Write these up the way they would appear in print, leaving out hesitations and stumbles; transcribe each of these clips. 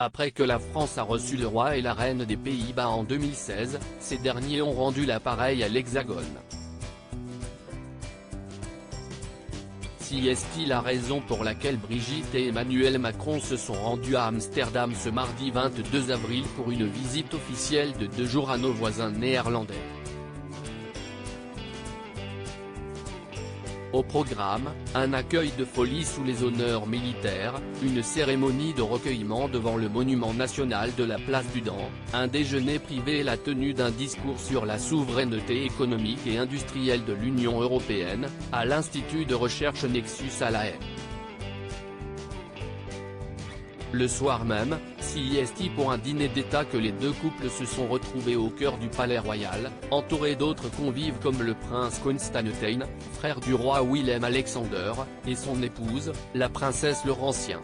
Après que la France a reçu le roi et la reine des Pays-Bas en 2016, ces derniers ont rendu l'appareil à l'Hexagone. Est-il la raison pour laquelle Brigitte et Emmanuel Macron se sont rendus à Amsterdam ce mardi 22 avril pour une visite officielle de 2 jours à nos voisins néerlandais. Au programme, un accueil de folie sous les honneurs militaires, une cérémonie de recueillement devant le monument national de la place du Dam, un déjeuner privé et la tenue d'un discours sur la souveraineté économique et industrielle de l'Union européenne, à l'Institut de recherche Nexus à La Haye. Le soir même, c'est pour un dîner d'État que les deux couples se sont retrouvés au cœur du palais royal, entourés d'autres convives comme le prince Constantijn, frère du roi Willem-Alexander, et son épouse, la princesse Laurentian.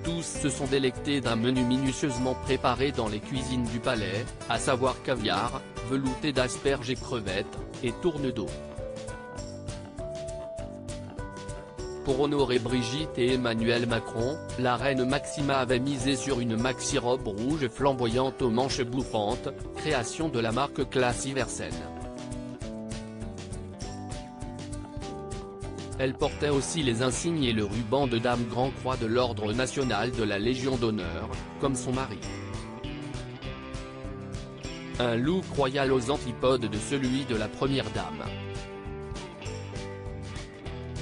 Tous se sont délectés d'un menu minutieusement préparé dans les cuisines du palais, à savoir caviar, velouté d'asperges et crevettes, et tourne d'eau. Pour honorer Brigitte et Emmanuel Macron, la reine Maxima avait misé sur une maxi-robe rouge flamboyante aux manches bouffantes, création de la marque Classy Versailles. Elle portait aussi les insignes et le ruban de dame Grand Croix de l'Ordre national de la Légion d'honneur, comme son mari. Un look royal aux antipodes de celui de la première dame.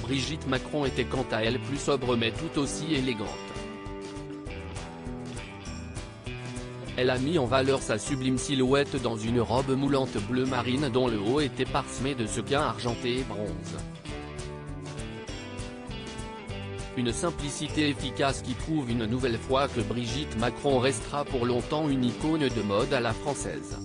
Brigitte Macron était quant à elle plus sobre mais tout aussi élégante. Elle a mis en valeur sa sublime silhouette dans une robe moulante bleu marine dont le haut était parsemé de sequins argentés et bronze. Une simplicité efficace qui prouve une nouvelle fois que Brigitte Macron restera pour longtemps une icône de mode à la française.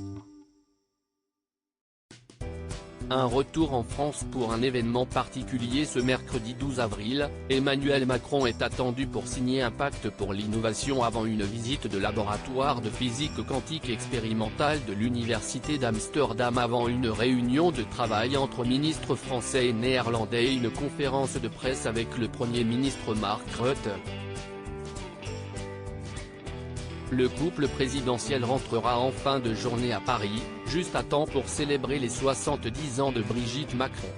Un retour en France pour un événement particulier ce mercredi 12 avril, Emmanuel Macron est attendu pour signer un pacte pour l'innovation avant une visite de laboratoire de physique quantique expérimentale de l'université d'Amsterdam avant une réunion de travail entre ministres français et néerlandais et une conférence de presse avec le Premier ministre Mark Rutte. Le couple présidentiel rentrera en fin de journée à Paris, juste à temps pour célébrer les 70 ans de Brigitte Macron.